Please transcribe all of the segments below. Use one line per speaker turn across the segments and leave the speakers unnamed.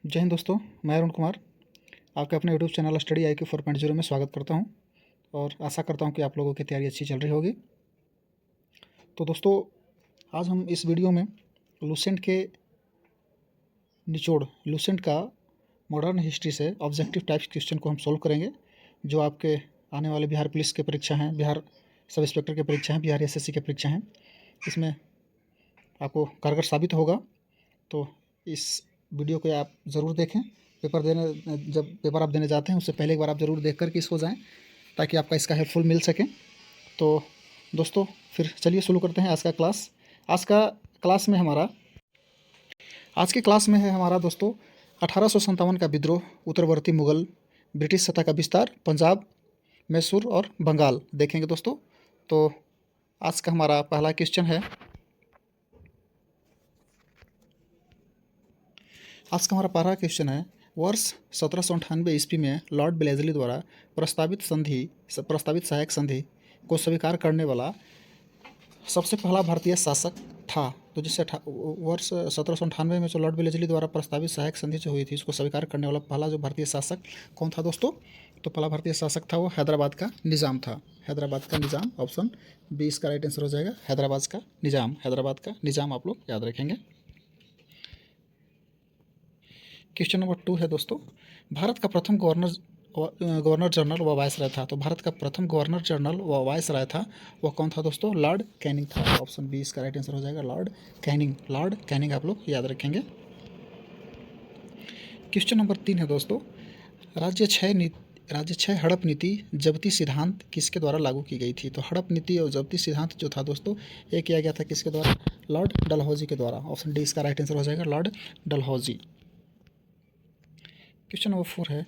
जय हिंद दोस्तों। मैं अरुण कुमार आपके अपने यूट्यूब चैनल स्टडी IQ 4.0 में स्वागत करता हूं और आशा करता हूं कि आप लोगों की तैयारी अच्छी चल रही होगी। तो दोस्तों, आज हम इस वीडियो में लूसेंट के निचोड़ लूसेंट का मॉडर्न हिस्ट्री से ऑब्जेक्टिव टाइप्स क्वेश्चन को हम सोल्व करेंगे, जो आपके आने वाले बिहार पुलिस के परीक्षा हैं, बिहार सब इंस्पेक्टर के परीक्षा हैं, बिहार SSC के परीक्षा हैं। इसमें आपको कारगर साबित होगा। तो इस वीडियो को आप ज़रूर देखें। जब पेपर आप देने जाते हैं उससे पहले एक बार आप ज़रूर देख कर के इसको जाएं, ताकि आपका इसका हेल्पफुल मिल सके। तो दोस्तों, फिर चलिए शुरू करते हैं आज का क्लास। आज का क्लास में हमारा आज के क्लास में है हमारा दोस्तों 1857 का विद्रोह, उत्तरवर्ती मुगल, ब्रिटिश सत्ता का विस्तार, पंजाब, मैसूर और बंगाल देखेंगे दोस्तों। तो आज का हमारा पहला क्वेश्चन है। आज का हमारा पहला क्वेश्चन है, वर्ष 1798 ईस्वी में लॉर्ड ब्लेजली द्वारा प्रस्तावित सहायक संधि को स्वीकार करने वाला सबसे पहला भारतीय शासक था। तो जिससे वर्ष 1798 में जो लॉर्ड ब्लेजली द्वारा प्रस्तावित सहायक संधि जो हुई थी, उसको स्वीकार करने वाला पहला जो भारतीय शासक कौन था दोस्तों? तो पहला भारतीय शासक था वो हैदराबाद का निज़ाम था। हैदराबाद का निज़ाम, ऑप्शन बी इसका राइट आंसर हो जाएगा। हैदराबाद का निज़ाम, हैदराबाद का निज़ाम आप लोग याद रखेंगे। क्वेश्चन नंबर 2 है दोस्तों, भारत का प्रथम गवर्नर जनरल व वायसराय था। तो भारत का प्रथम गवर्नर जनरल व वायसराय था, वह कौन था दोस्तों? लॉर्ड कैनिंग था। ऑप्शन बी इसका राइट आंसर हो जाएगा, लॉर्ड कैनिंग। लॉर्ड कैनिंग आप लोग याद रखेंगे। क्वेश्चन नंबर 3 है दोस्तों, राज्य क्षय हड़प नीति जब्ती सिद्धांत किसके द्वारा लागू की गई थी? तो हड़प नीति और जब्ती सिद्धांत जो था दोस्तों, ये किया गया था किसके द्वारा? लॉर्ड डलहौजी के द्वारा। ऑप्शन डी इसका राइट आंसर हो जाएगा, लॉर्ड डलहौजी। क्वेश्चन नंबर 4 है,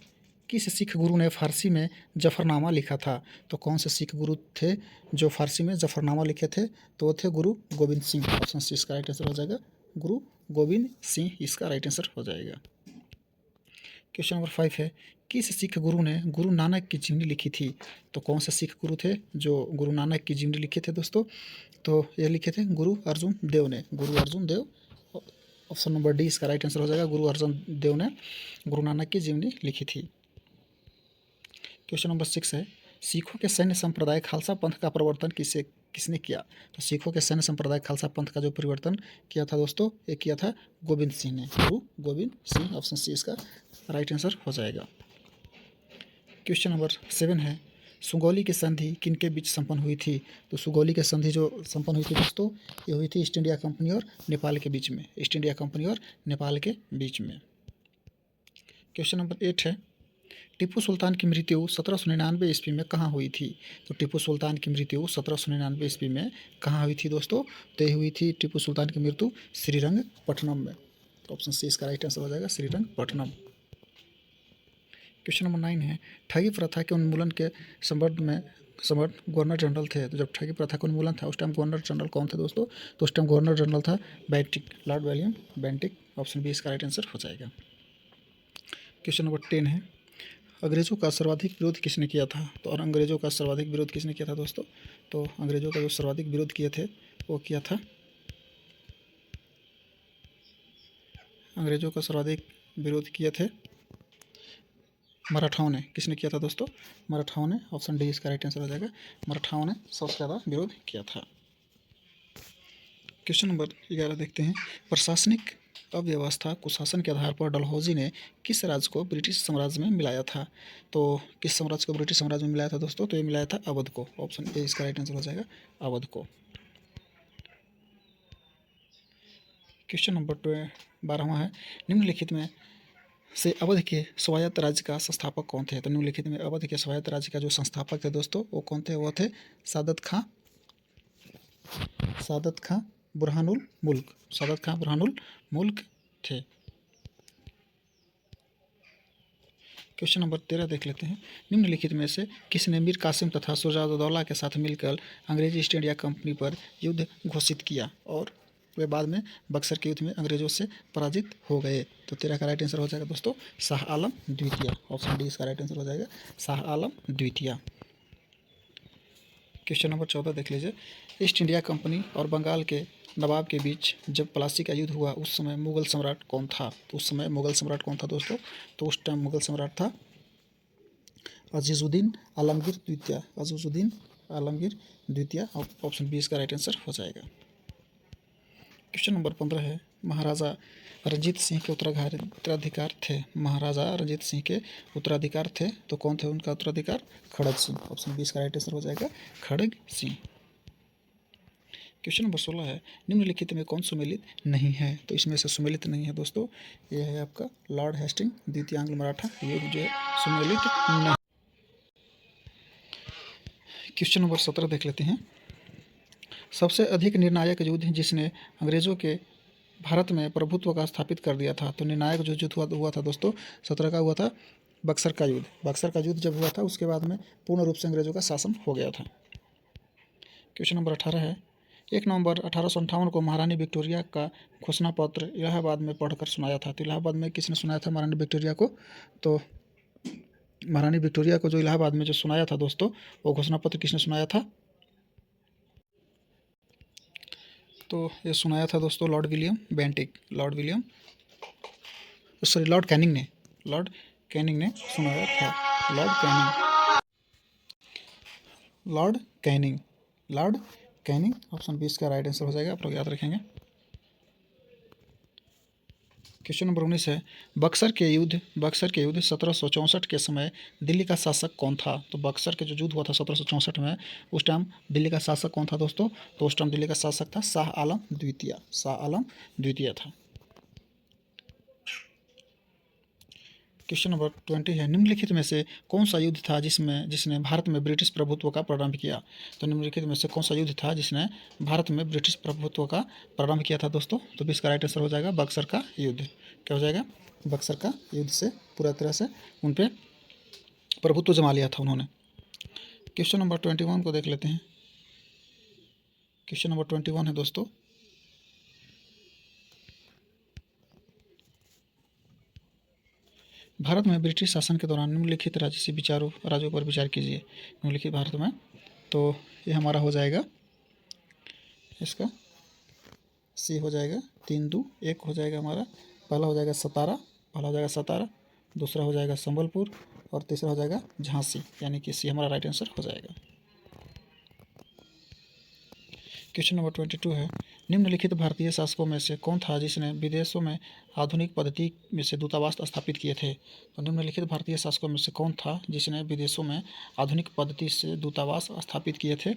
किस सिख गुरु ने फारसी में जफरनामा लिखा था? तो कौन से सिख गुरु थे जो फारसी में जफरनामा लिखे थे? तो वो थे गुरु गोविंद सिंह। ऑप्शन सी इसका राइट आंसर हो जाएगा, गुरु गोविंद सिंह इसका राइट आंसर हो जाएगा। क्वेश्चन नंबर 5 है, किस सिख गुरु ने गुरु नानक की जीवनी लिखी थी? तो कौन से सिख गुरु थे जो गुरु नानक की जीवनी लिखे थे दोस्तों? तो ये लिखे थे गुरु अर्जुन देव ने। गुरु अर्जुन देव, ऑप्शन नंबर डी इसका राइट आंसर हो जाएगा, गुरु अर्जुन देव ने गुरु नानक की जीवनी लिखी थी। क्वेश्चन नंबर 6 है, सिखों के सैन्य संप्रदाय खालसा पंथ का प्रवर्तन किसने किया? तो सिखों के सैन्य संप्रदाय खालसा पंथ का जो परिवर्तन किया था दोस्तों, ये किया था गोविंद सिंह ने, गुरु गोविंद सिंह। ऑप्शन सी इसका राइट आंसर हो जाएगा। क्वेश्चन नंबर 7 है, सुगौली की संधि किनके बीच संपन्न हुई थी? तो सुगौली की संधि जो संपन्न हुई थी दोस्तों, ये हुई थी ईस्ट इंडिया कंपनी और नेपाल के बीच में। ईस्ट इंडिया कंपनी और नेपाल के बीच में। क्वेश्चन नंबर 8 है, टीपू सुल्तान की मृत्यु 1799 ईस्वी में कहाँ हुई थी? तो टीपू सुल्तान की मृत्यु 1799 ईस्वी में कहाँ हुई थी दोस्तों? तो ये हुई थी टीपू सुल्तान की मृत्यु श्रीरंगपट्टनम में। तो ऑप्शन सी इसका राइट आंसर हो जाएगा, श्रीरंगपट्टनम। क्वेश्चन नंबर 9 है, ठगी प्रथा के उन्मूलन के संबंध में गवर्नर जनरल थे। तो जब ठगी प्रथा का उन्मूलन था, उस टाइम गवर्नर जनरल कौन थे दोस्तों? तो उस टाइम गवर्नर जनरल था Bentinck, Lord William Bentinck. Option B इसका राइट आंसर हो जाएगा। क्वेश्चन नंबर 10 है, अंग्रेज़ों का सर्वाधिक विरोध किसने किया था? तो और अंग्रेज़ों का सर्वाधिक विरोध किसने किया था दोस्तों? तो अंग्रेज़ों का जो सर्वाधिक विरोध किए थे वो किया था, अंग्रेज़ों का सर्वाधिक विरोध किए थे मराठाओं ने। किसने किया था दोस्तों? मराठाओं ने। ऑप्शन डी इसका राइट आंसर हो जाएगा, मराठाओं ने सबसे ज़्यादा विरोध किया था। क्वेश्चन नंबर 11 देखते हैं, प्रशासनिक अव्यवस्था कुशासन के आधार पर डलहौजी ने किस राज्य को ब्रिटिश साम्राज्य में मिलाया था? तो किस साम्राज्य को ब्रिटिश साम्राज्य में मिलाया था दोस्तों? तो ये मिलाया था अवध को। ऑप्शन ए इसका राइट आंसर हो जाएगा, अवध को। क्वेश्चन नंबर 12वां है, निम्नलिखित में से अवध के स्वायत्त राज्य का संस्थापक कौन थे? तो निम्नलिखित में अवध के स्वायत्त राज्य का जो संस्थापक थे दोस्तों, वो कौन थे? वो थे सादत खां बुरहानुल मुल्क। सादत खां बुरहानुल मुल्क थे। क्वेश्चन नंबर 13 देख लेते हैं, निम्नलिखित में से किसने मीर कासिम तथा शुजाउद्दौला के साथ मिलकर अंग्रेजी ईस्ट इंडिया कंपनी पर युद्ध घोषित किया और वे बाद में बक्सर के युद्ध में अंग्रेजों से पराजित हो गए? तो 13 का राइट आंसर हो जाएगा दोस्तों, शाह आलम द्वितीय। ऑप्शन डी इसका राइट आंसर हो जाएगा, शाह आलम द्वितीय। क्वेश्चन नंबर 14 देख लीजिए। ईस्ट इंडिया कंपनी और बंगाल के नवाब के बीच जब प्लासी का युद्ध हुआ उस समय मुगल सम्राट कौन था? तो उस समय मुगल सम्राट कौन था दोस्तों? तो उस टाइम मुगल सम्राट था अजीजुद्दीन आलमगीर द्वितीय। अजीजुद्दीन आलमगीर द्वितीय। ऑप्शन बी इसका राइट आंसर हो जाएगा। क्वेश्चन नंबर 15 है, महाराजा रणजीत सिंह के उत्तराधिकार थे। महाराजा रणजीत सिंह के उत्तराधिकार थे, तो कौन थे उनका उत्तराधिकार? खड़ग सिंह। ऑप्शन बी इसका राइट आंसर हो जाएगा खड़ग सिंह। क्वेश्चन नंबर 16 है, निम्नलिखित में कौन सुमेलित नहीं है? तो इसमें से सुमेलित नहीं है दोस्तों, यह है आपका लॉर्ड हेस्टिंग द्वितीय आंग्ल मराठा युद्ध जो है सुमेलित नहीं। क्वेश्चन नंबर 17 देख लेते हैं। सबसे अधिक निर्णायक युद्ध जिसने अंग्रेजों के भारत में प्रभुत्व का स्थापित कर दिया था, तो निर्णायक जो युद्ध हुआ था दोस्तों 17 का हुआ था बक्सर का युद्ध। बक्सर का युद्ध जब हुआ था उसके बाद में पूर्ण रूप से अंग्रेजों का शासन हो गया था। क्वेश्चन नंबर 18 है, 1 नवंबर 1858 को महारानी विक्टोरिया का घोषणा पत्र इलाहाबाद में पढ़कर सुनाया था। तो इलाहाबाद में किसने सुनाया था महारानी विक्टोरिया को? तो महारानी विक्टोरिया को जो इलाहाबाद में जो सुनाया था दोस्तों, वो घोषणा पत्र किसने सुनाया था? तो ये सुनाया था दोस्तों Lord William Bentinck. Lord Canning ने सुनाया था। Lord Canning. ऑप्शन बी इसका राइट आंसर हो जाएगा, आप लोग याद रखेंगे। क्वेश्चन नंबर 19 है, बक्सर के युद्ध 1764 के समय दिल्ली का शासक कौन था? तो बक्सर के जो युद्ध हुआ था 1764 में, उस टाइम दिल्ली का शासक कौन था दोस्तों? तो उस टाइम दिल्ली का शासक था शाह आलम द्वितीय था। क्वेश्चन नंबर 20 है, निम्नलिखित में से कौन सा युद्ध था जिसने भारत में ब्रिटिश प्रभुत्व का प्रारंभ किया? तो निम्नलिखित में से कौन सा युद्ध था जिसने भारत में ब्रिटिश प्रभुत्व का प्रारंभ किया था दोस्तों? तो इसका राइट आंसर हो जाएगा बक्सर का युद्ध। क्या हो जाएगा? बक्सर का युद्ध से पूरा तरह से उन पर प्रभुत्व जमा लिया था उन्होंने। क्वेश्चन नंबर 21 को देख लेते हैं। क्वेश्चन नंबर 21 है दोस्तों, भारत में ब्रिटिश शासन के दौरान निम्नलिखित राज्यों पर विचार कीजिए। निम्नलिखित भारत में, तो ये हमारा हो जाएगा, इसका सी हो जाएगा 3, 2, 1 हो जाएगा हमारा। पहला हो जाएगा सतारा, दूसरा हो जाएगा संबलपुर और तीसरा हो जाएगा झांसी, यानी कि सी हमारा राइट आंसर हो जाएगा। क्वेश्चन नंबर 22 है, निम्नलिखित भारतीय शासकों में से कौन था जिसने विदेशों में आधुनिक पद्धति में से दूतावास स्थापित किए थे? तो निम्नलिखित भारतीय शासकों में से कौन था जिसने विदेशों में आधुनिक पद्धति से दूतावास स्थापित किए थे?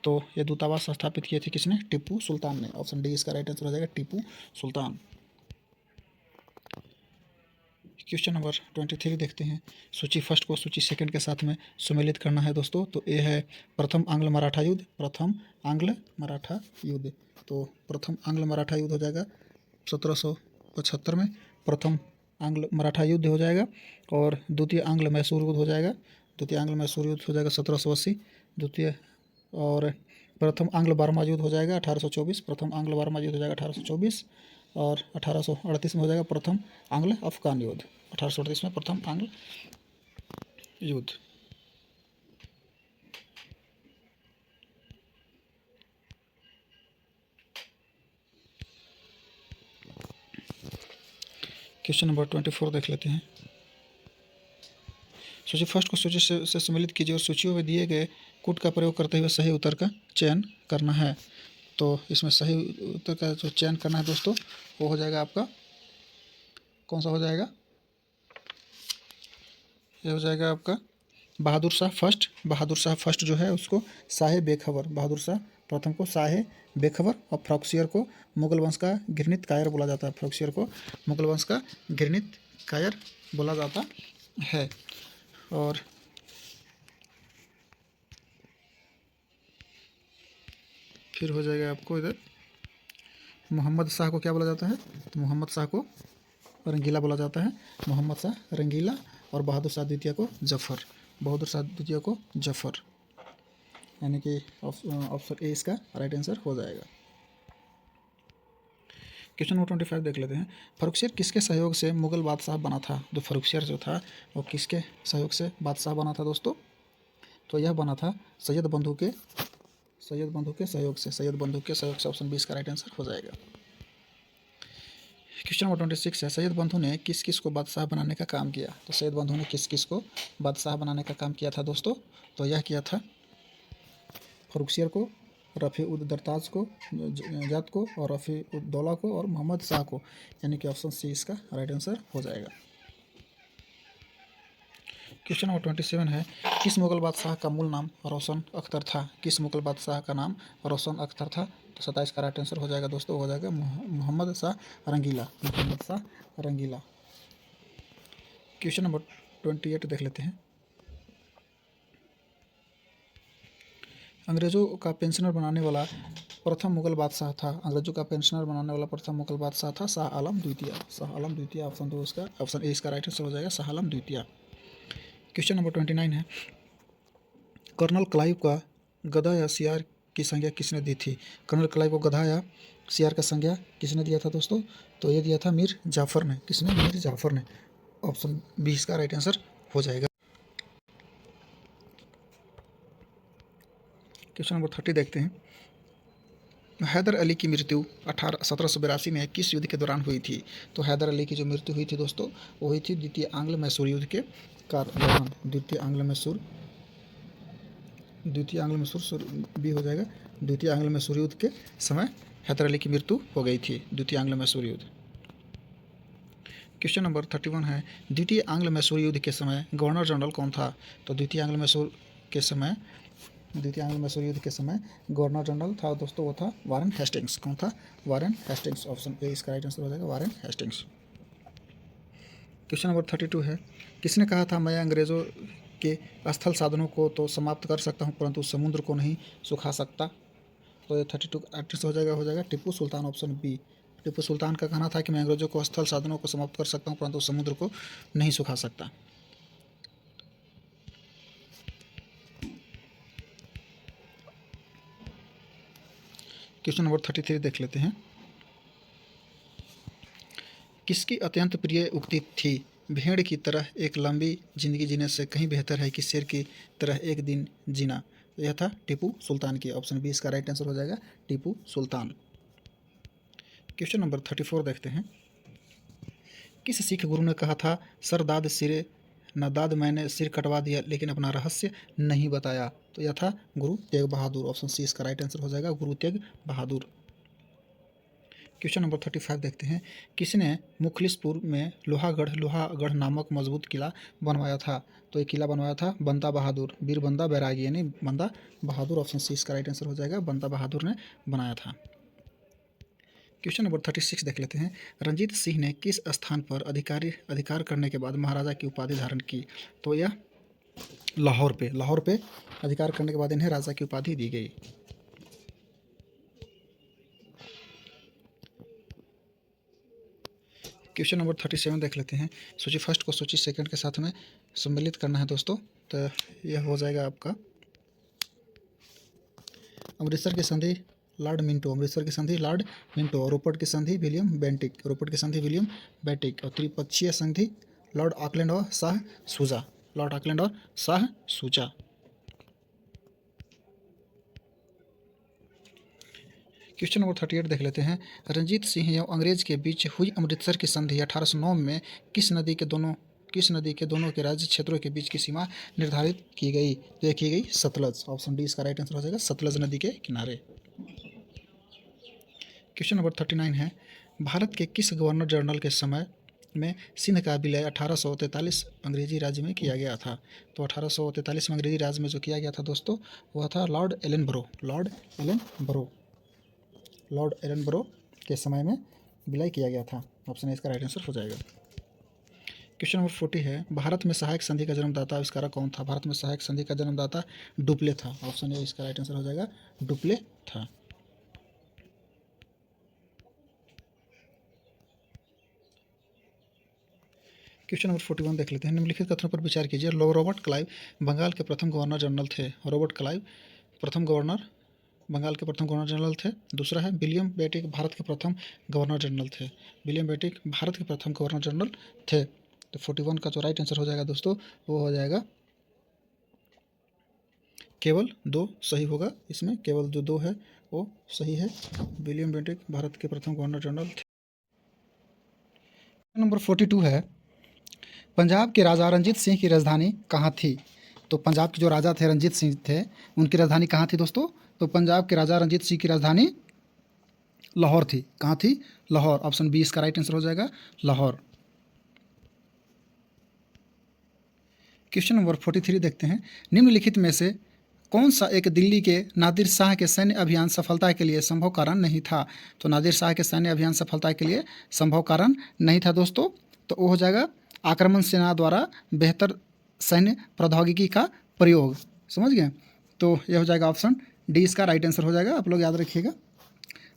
तो ये दूतावास स्थापित किए थे किसने? टीपू सुल्तान ने। ऑप्शन डी इसका राइट आंसर हो जाएगा टीपू सुल्तान। क्वेश्चन नंबर 23 देखते हैं। सूची फर्स्ट को सूची सेकंड के साथ में सुमेलित करना है दोस्तों। तो ये है प्रथम आंग्ल मराठा युद्ध। तो प्रथम आंग्ल मराठा युद्ध हो जाएगा 1775 में प्रथम आंग्ल मराठा युद्ध हो जाएगा। और द्वितीय आंग्ल मैसूर युद्ध हो जाएगा 1780। द्वितीय और प्रथम आंग्ल बर्मा युद्ध हो जाएगा 1824। प्रथम आंग्ल बर्मा युद्ध हो जाएगा 1824। और 1838 में हो जाएगा प्रथम आंग्ल अफगान युद्ध। 1838 में प्रथम आंग्ल युद्ध। क्वेश्चन नंबर 24 देख लेते हैं। सूची फर्स्ट को सूची से सम्मिलित कीजिए और सूचियों में दिए गए कूट का प्रयोग करते हुए सही उत्तर का चयन करना है। तो इसमें सही उत्तर का जो चयन करना है दोस्तों, वो हो जाएगा आपका, कौन सा हो जाएगा? ये हो जाएगा आपका बहादुर शाह फर्स्ट जो है उसको शाह बेखबर, बहादुर शाह प्रथम को शाह बेखबर और फ्रॉक्सियर को मुगल वंश का घृणित कायर बोला जाता है। फ्रॉक्सियर को मुगल वंश का घृणित कायर बोला जाता है। और फिर हो जाएगा आपको इधर मोहम्मद शाह को क्या बोला जाता है? तो मोहम्मद शाह को रंगीला बोला जाता है। मोहम्मद शाह रंगीला और बहादुर शाह द्वितीय को जफर। यानी कि ऑप्शन ए इसका राइट आंसर हो जाएगा। क्वेश्चन नंबर 25 देख लेते हैं। फर्रुखसियर किसके सहयोग से मुगल बादशाह बना था? तो फर्रुखसियर जो था वो किसके सहयोग से बादशाह बना था दोस्तों? तो यह बना था सैयद बंधु के सहयोग से। सैयद बंधु के सहयोग से ऑप्शन 20 का राइट आंसर हो जाएगा। क्वेश्चन नंबर 26 है, सैयद बंधु ने किस किस को बादशाह बनाने का काम किया। तो सैयद बंधु ने किस किस को बादशाह बनाने का काम किया था दोस्तों। तो यह किया था फरुखसियर को, रफ़ी उद दरताज को, जात को, और रफ़ी उद दौला को, और मोहम्मद शाह को, यानी कि ऑप्शन सी इसका राइट आंसर हो जाएगा। क्वेश्चन नंबर 27 है, किस मुगल बादशाह का मूल नाम रोशन अख्तर था। किस मुगल बादशाह का नाम रोशन अख्तर था। तो 27 का राइट आंसर हो जाएगा दोस्तों, हो जाएगा मोहम्मद शाह रंगीला। मोहम्मद शाह रंगीला। क्वेश्चन नंबर 28 देख लेते हैं। अंग्रेज़ों का पेंशनर बनाने वाला प्रथम मुगल बादशाह था। अंग्रेज़ों का पेंशनर बनाने वाला प्रथम मुगल बादशाह था शाह आलम द्वितीय। शाह आलम द्वितीय ऑप्शन 2 इसका, ऑप्शन ए इसका राइट आंसर हो जाएगा, शाह आलम द्वितीय। क्वेश्चन नंबर 29 है, कर्नल क्लाइव का गधा या सियार की संज्ञा किसने दी थी। कर्नल क्लाइव को गधा या सियार का संज्ञा किसने दिया था दोस्तों। तो ये दिया था मीर जाफ़र ने। किसने, मीर जाफ़र ने। ऑप्शन बी इसका राइट आंसर हो जाएगा। क्वेश्चन नंबर 30 देखते हैं। हैदर अली की मृत्यु 1782 में किस युद्ध के दौरान हुई थी। तो हैदर अली की जो मृत्यु हुई थी दोस्तों, वो हुई थी द्वितीय आंग्ल मैसूर युद्ध के दौरान। द्वितीय आंग्ल मैसूर बी हो जाएगा। द्वितीय आंग्ल मैसूर युद्ध के समय हैदर अली की मृत्यु हो गई थी, द्वितीय आंग्ल मैसूर युद्ध। क्वेश्चन नंबर 31 है, द्वितीय आंग्ल मैसूर युद्ध के समय गवर्नर जनरल कौन था। तो द्वितीय आंग्ल मैसूर युद्ध के समय गवर्नर जनरल था दोस्तों, वो था वारेन हेस्टिंग्स। कौन था, वारेन हेस्टिंग्स। ऑप्शन ए इसका राइट आंसर हो जाएगा, वारेन हेस्टिंग्स। क्वेश्चन नंबर 32 है, किसने कहा था मैं अंग्रेज़ों के स्थल साधनों को तो समाप्त कर सकता हूँ परंतु समुद्र को नहीं सुखा सकता। तो ये 32 आंसर हो जाएगा टीपू सुल्तान, ऑप्शन बी। टीपू सुल्तान का कहना था कि मैं अंग्रेज़ों को स्थल साधनों को समाप्त कर सकता हूँ परंतु समुद्र को नहीं सुखा सकता। क्वेश्चन नंबर 33 देख लेते हैं। किसकी अत्यंत प्रिय उक्ति थी, भेड़ की तरह एक लंबी जिंदगी जीने से कहीं बेहतर है कि शेर की तरह एक दिन जीना। तो यह था टीपू सुल्तान की। ऑप्शन बी इसका राइट आंसर हो जाएगा, टीपू सुल्तान। क्वेश्चन नंबर 34 देखते हैं। किस सिख गुरु ने कहा था सर दाद सिरे न दाद, मैंने सिर कटवा दिया लेकिन अपना रहस्य नहीं बताया। तो यह था गुरु तेग बहादुर। ऑप्शन सी इसका राइट आंसर हो जाएगा, गुरु तेग बहादुर। क्वेश्चन नंबर 35 देखते हैं। किसने मुखलिसपुर में लोहागढ़ नामक मजबूत किला बनवाया था। तो ये किला बनवाया था बंदा बहादुर, वीर बंदा बैरागी, यानी बंदा बहादुर। ऑप्शन सी इसका राइट आंसर हो जाएगा, बंदा बहादुर ने बनाया था। क्वेश्चन नंबर 36 देख लेते हैं। रंजीत सिंह ने किस स्थान पर अधिकार करने के बाद महाराजा की उपाधि धारण की। तो यह लाहौर पे अधिकार करने के बाद इन्हें राजा की उपाधि दी गई। क्वेश्चन नंबर 37 देख लेते हैं। सूची फर्स्ट को सूची सेकंड के साथ में सम्मिलित करना है दोस्तों। तो यह हो जाएगा आपका अमृतसर की संधि लॉर्ड मिंटो, और रोपड़ की संधि विलियम बेंटिक, और त्रिपक्षीय संधि लॉर्ड ऑकलैंड और शाह सूजा। क्वेश्चन नंबर 38 देख लेते हैं। रंजीत सिंह एवं अंग्रेज के बीच हुई अमृतसर की संधि 1809 में किस नदी के दोनों के राज्य क्षेत्रों के बीच की सीमा निर्धारित की गई। तो यह की गई सतलज। ऑप्शन डी इसका राइट आंसर हो जाएगा, सतलज नदी के किनारे। क्वेश्चन नंबर 39 है। भारत के किस गवर्नर जनरल के समय में सिंध का विलय 1843 अंग्रेजी राज्य में किया गया था। तो 1843 में अंग्रेजी राज्य में जो किया गया था दोस्तों, वह था लॉर्ड एलन ब्रो के समय में विलय किया गया था। ऑप्शन इसका राइट आंसर हो जाएगा। क्वेश्चन नंबर 40 है। भारत में सहायक संधि का जन्मदाता आविष्कारक कौन था। भारत में सहायक संधि का जन्मदाता डुप्ले था। ऑप्शन ए इसका राइट आंसर हो जाएगा, डुप्ले था। क्वेश्चन नंबर 41 देख लेते हैं। निम्नलिखित कथनों पर विचार कीजिए। रॉबर्ट क्लाइव बंगाल के प्रथम गवर्नर जनरल थे। रॉबर्ट क्लाइव बंगाल के प्रथम गवर्नर जनरल थे। दूसरा है विलियम बेंटिक भारत के प्रथम गवर्नर जनरल थे। तो 41 का जो राइट आंसर हो जाएगा दोस्तों, वो हो जाएगा केवल 2 सही होगा, इसमें केवल जो 2 है वो सही है। विलियम बेंटिक भारत के प्रथम गवर्नर जनरल थे। नंबर 42 है, पंजाब के राजा रंजीत सिंह की राजधानी कहाँ थी? तो पंजाब के जो राजा थे रंजीत सिंह थे, उनकी राजधानी कहाँ थी दोस्तों? तो पंजाब के राजा रंजीत सिंह की राजधानी लाहौर थी। कहाँ थी? लाहौर। ऑप्शन बी इसका राइट आंसर हो जाएगा, लाहौर। क्वेश्चन नंबर 43 देखते हैं, निम्नलिखित में से कौन सा एक दिल्ली के नादिर शाह के सैन्य अभियान सफलता के लिए संभव कारण नहीं था? तो नादिर शाह के सैन्य अभियान सफलता के लिए संभव कारण नहीं था दोस्तों, तो वो हो जाएगा आक्रमण सेना द्वारा बेहतर सैन्य प्रौद्योगिकी का प्रयोग। समझ गए? तो यह हो जाएगा ऑप्शन डी इसका राइट आंसर हो जाएगा। आप लोग याद रखिएगा,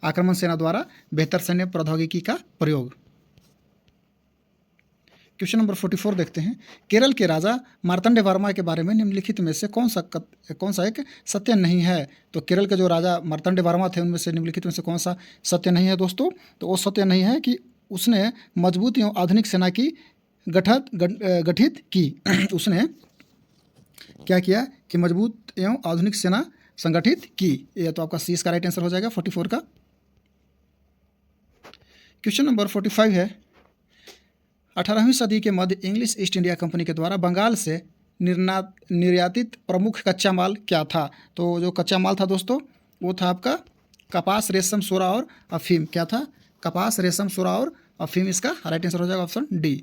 आक्रमण सेना द्वारा बेहतर सैन्य प्रौद्योगिकी का प्रयोग। क्वेश्चन नंबर 44 देखते हैं, केरल के राजा मार्तंड वर्मा के बारे में निम्नलिखित में से कौन सा एक सत्य नहीं है? तो केरल के जो राजा मार्तंड वर्मा थे उनमें से निम्नलिखित में से कौन सा सत्य नहीं है दोस्तों? तो वो सत्य नहीं है कि उसने मजबूत एवं आधुनिक सेना की गठित की। उसने क्या किया कि मजबूत एवं आधुनिक सेना संगठित की। यह तो आपका सी इसका राइट आंसर हो जाएगा 44 का। क्वेश्चन नंबर 45 है, 18वीं सदी के मध्य इंग्लिश ईस्ट इंडिया कंपनी के द्वारा बंगाल से निर्यातित प्रमुख कच्चा माल क्या था? तो जो कच्चा माल था दोस्तों वो था आपका कपास, रेशम, सोरा और अफीम। क्या था? कपास, रेशम, सोरा और अफीम। इसका राइट आंसर हो जाएगा ऑप्शन डी।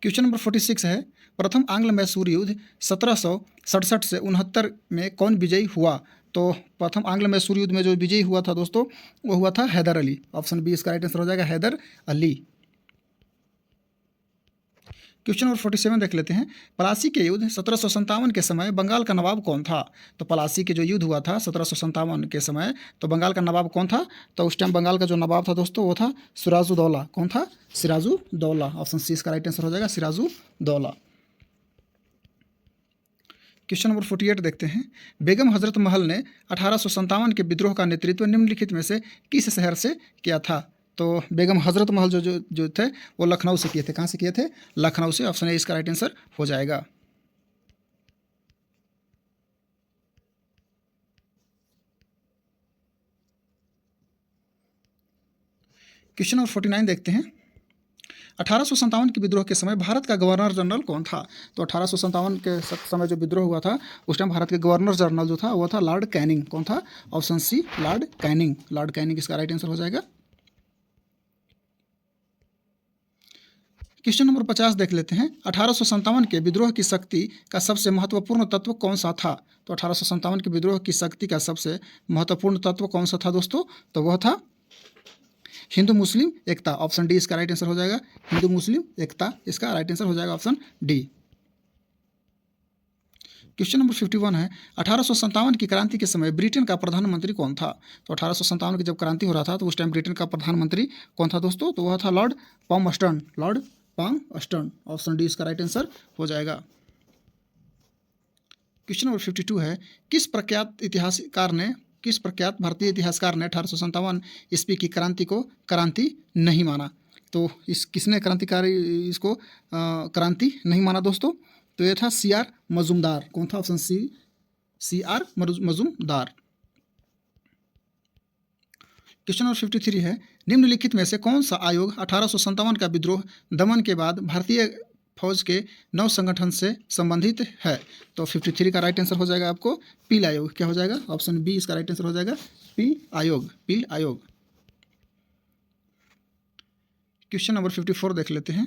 क्वेश्चन नंबर 46 है, प्रथम आंग्ल मैसूर युद्ध 1767 से 69 में कौन विजयी हुआ? तो प्रथम आंग्ल मैसूर युद्ध में जो विजयी हुआ था दोस्तों वो हुआ था हैदर अली। ऑप्शन बी इसका राइट आंसर हो जाएगा, हैदर अली। क्वेश्चन नंबर 47 देख लेते हैं, पलासी के युद्ध 1757 के समय बंगाल का नवाब कौन था? तो पलासी के जो युद्ध हुआ था 1757 के समय, तो बंगाल का नवाब कौन था? तो उस टाइम बंगाल का जो नवाब था दोस्तों वो था सिराजुद्दौला। कौन था? सिराजुद्दौला। ऑप्शन सी इसका राइट आंसर हो जाएगा, सिराजुद्दौला। क्वेश्चन नंबर 48 देखते हैं, बेगम हजरत महल ने 1857 के विद्रोह का नेतृत्व निम्नलिखित में से किस शहर से किया था? तो बेगम हजरत महल जो थे वो लखनऊ से किए थे। कहाँ से किए थे? लखनऊ से। ऑप्शन ए इसका राइट आंसर हो जाएगा। क्वेश्चन नंबर 49 देखते हैं, 1857 के विद्रोह के समय भारत का गवर्नर जनरल कौन था? तो 1857 के समय जो विद्रोह हुआ था उस टाइम भारत के गवर्नर जनरल जो था वो था लॉर्ड कैनिंग। कौन था? Option C Lord Canning. Lord Canning इसका राइट आंसर हो जाएगा। क्वेश्चन नंबर 50 देख लेते हैं, 1857 के विद्रोह की शक्ति का सबसे महत्वपूर्ण तत्व कौन सा था? तो 1857 के विद्रोह की शक्ति का सबसे महत्वपूर्ण तत्व कौन सा था दोस्तों? तो वह था हिंदू मुस्लिम एकता। ऑप्शन डी इसका राइट आंसर हो जाएगा, हिंदू मुस्लिम एकता। इसका राइट आंसर हो जाएगा ऑप्शन डी। क्वेश्चन नंबर 51 है, 1857 की क्रांति के समय ब्रिटेन का प्रधानमंत्री कौन था? तो 1857 की जब क्रांति हो रहा था तो उस टाइम ब्रिटेन का प्रधानमंत्री कौन था दोस्तों? तो वह था लॉर्ड पामस्टर्न। लॉर्ड पामस्टर्न। ऑप्शन डी इसका राइट आंसर हो जाएगा। क्वेश्चन नंबर 52 है, किस प्रख्यात भारतीय इतिहासकार ने 1857 ईस्वी की क्रांति को क्रांति नहीं माना? तो किसने क्रांतिकारी इसको क्रांति नहीं माना दोस्तों? तो ये था CR मजूमदार। कौन था? Option C CR Majumdar. Question number 53 है, निम्नलिखित में से कौन सा आयोग 1857 का विद्रोह दमन के बाद भारतीय फौज के नव संगठन से संबंधित है? तो 53 का राइट आंसर हो जाएगा आपको पील आयोग। क्या हो जाएगा? ऑप्शन बी इसका राइट आंसर हो जाएगा, पील आयोग। पील आयोग। क्वेश्चन नंबर 54 देख लेते हैं,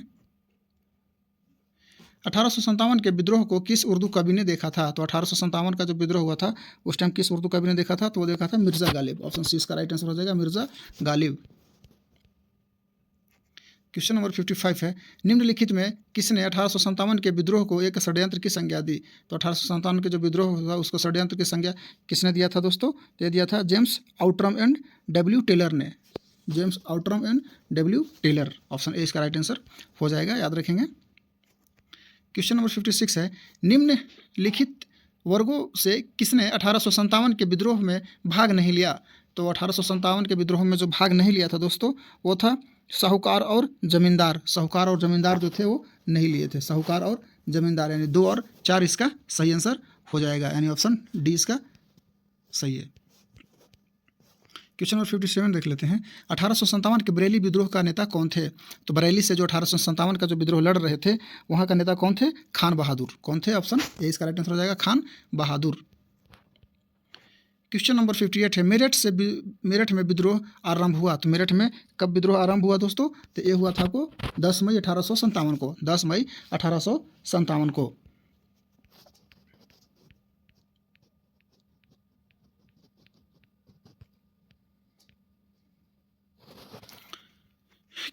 1857 के विद्रोह को किस उर्दू कवि ने देखा था? तो 1857 का जो विद्रोह हुआ था उस टाइम किस उर्दू कवि ने देखा था? तो वो देखा था मिर्ज़ा गालिब। ऑप्शन सी इसका राइट आंसर हो जाएगा, मिर्ज़ा गालिब। क्वेश्चन नंबर 55 है, निम्नलिखित में किसने 1857 के विद्रोह को एक षड्यंत्र की संज्ञा दी? तो 1857 के जो विद्रोह हुआ उसको षड्यंत्र की संज्ञा किसने दिया था दोस्तों? तो दिया था James Outram and W Taylor ने। James Outram and W Taylor. Option A इसका राइट आंसर हो जाएगा, याद रखेंगे। क्वेश्चन नंबर 56 है, निम्नलिखित वर्गों से किसने 1857 के विद्रोह में भाग नहीं लिया? तो 1857 के विद्रोह में जो भाग नहीं लिया था दोस्तों वो था साहूकार और जमींदार जो थे वो नहीं लिए थे। साहूकार और जमींदार यानी 2 और 4 इसका सही आंसर हो जाएगा, यानी ऑप्शन डी इसका सही है। क्वेश्चन नंबर 57 देख लेते हैं। 1857 के बरेली विद्रोह का नेता कौन थे? तो बरेली से जो 1857 का जो विद्रोह लड़ रहे थे वहाँ का नेता कौन थे? खान बहादुर। कौन थे? ऑप्शन ए इसका राइट आंसर हो जाएगा, खान बहादुर। क्वेश्चन नंबर 58 है। मेरठ में विद्रोह आरंभ हुआ, तो मेरठ में कब विद्रोह आरंभ हुआ दोस्तों? तो ये हुआ था आपको 10 मई 1857 को, 10 मई 1857 को।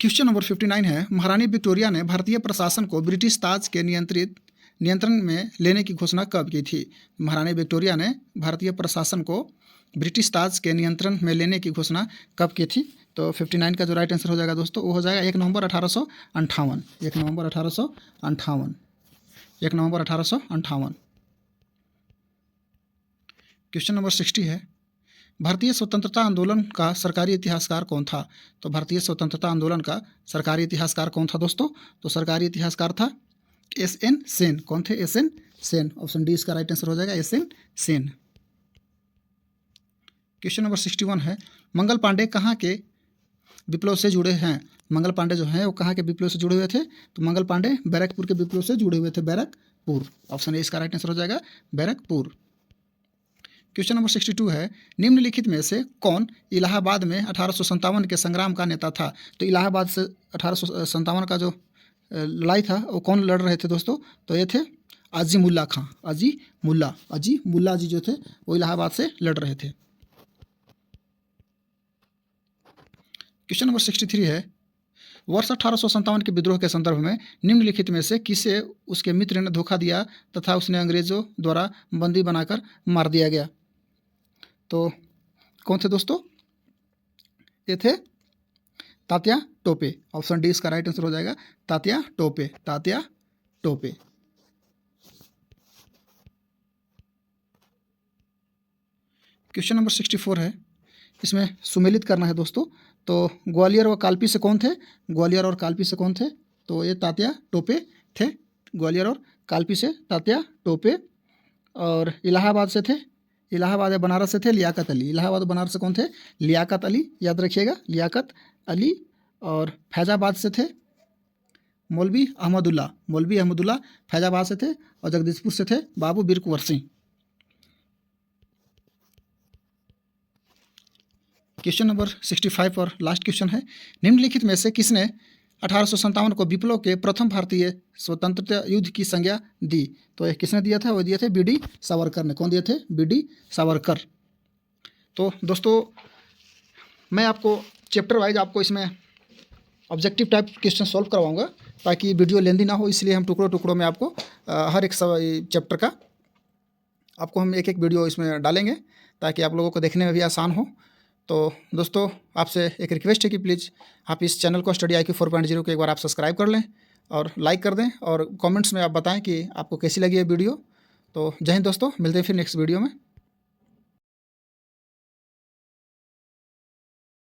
क्वेश्चन नंबर 59 है। महारानी विक्टोरिया ने भारतीय प्रशासन को ब्रिटिश ताज के नियंत्रण में लेने की घोषणा कब की थी? महारानी विक्टोरिया ने भारतीय प्रशासन को ब्रिटिश ताज के नियंत्रण में लेने की घोषणा कब की थी? तो 59 का जो राइट आंसर हो जाएगा दोस्तों वो हो जाएगा 1 नवंबर 1858। 1 नवंबर 1858। 1 नवंबर 1858। क्वेश्चन नंबर 60 है। भारतीय स्वतंत्रता आंदोलन का सरकारी इतिहासकार कौन था? तो भारतीय स्वतंत्रता आंदोलन का सरकारी इतिहासकार कौन था दोस्तों? तो सरकारी इतिहासकार था एस.एन. सेन। कौन थे? एस.एन. सेन। ऑप्शन डी इसका राइट आंसर हो जाएगा, एस.एन. सेन। क्वेश्चन नंबर 61 है। मंगल पांडे कहाँ के विप्लव से जुड़े हैं? मंगल पांडे जो हैं वो कहाँ के विप्लव से जुड़े हुए थे? तो मंगल पांडे बैरकपुर के विप्लव से जुड़े हुए थे, बैरकपुर। ऑप्शन ए इसका राइट आंसर हो जाएगा, बैरकपुर। क्वेश्चन नंबर 62 है। निम्नलिखित में से कौन इलाहाबाद में 1857 के संग्राम का नेता था? तो इलाहाबाद से 1857 का जो लड़ाई था वो कौन लड़ रहे थे दोस्तों? तो ये थे अजीमुल्ला खां। अजीमुल्ला जी जो थे वो इलाहाबाद से लड़ रहे थे। क्वेश्चन नंबर 63 है। वर्ष 1857 के विद्रोह के संदर्भ में निम्नलिखित में से किसे उसके मित्र ने धोखा दिया तथा उसने अंग्रेजों द्वारा बंदी बनाकर मार दिया गया? तो कौन थे दोस्तों? ये थे तात्या टोपे। ऑप्शन डी इसका राइट आंसर हो जाएगा, तात्या टोपे। तात्या टोपे। क्वेश्चन नंबर 64 है। इसमें सुमेलित करना है दोस्तों। तो ग्वालियर और कालपी से कौन थे? ग्वालियर और कालपी से कौन थे? तो ये तात्या टोपे थे। ग्वालियर और कालपी से तात्या टोपे। और इलाहाबाद से थे, इलाहाबाद या बनारस से थे लियाकत अली। इलाहाबाद और बनारस से कौन थे? लियाकत अली, याद रखिएगा, लियाकत अली। और फैजाबाद से थे मौलवी अहमदुल्ला। मौलवी अहमदुल्ला फैजाबाद से थे। और जगदीशपुर से थे बाबू बीर कुंवर सिंह। क्वेश्चन नंबर 65 और लास्ट क्वेश्चन है। निम्नलिखित में से किसने 1857 को विप्लव के प्रथम भारतीय स्वतंत्रता युद्ध की संज्ञा दी? तो यह किसने दिया था? वो दिए थे बी.डी. सावरकर ने। कौन दिए थे? बी.डी. सावरकर। तो दोस्तों मैं आपको चैप्टर वाइज आपको इसमें ऑब्जेक्टिव टाइप क्वेश्चन सॉल्व करवाऊंगा ताकि वीडियो लेंदी ना हो, इसलिए हम टुकड़ों में आपको हर एक चैप्टर का आपको हम एक वीडियो इसमें डालेंगे ताकि आप लोगों को देखने में भी आसान हो। तो दोस्तों आपसे एक रिक्वेस्ट है कि प्लीज़ आप इस चैनल को स्टडी IQ 4.0 को एक बार आप सब्सक्राइब कर लें और लाइक कर दें और कमेंट्स में आप बताएं कि आपको कैसी लगी है वीडियो। तो जय हिंद दोस्तों, मिलते हैं फिर नेक्स्ट वीडियो में।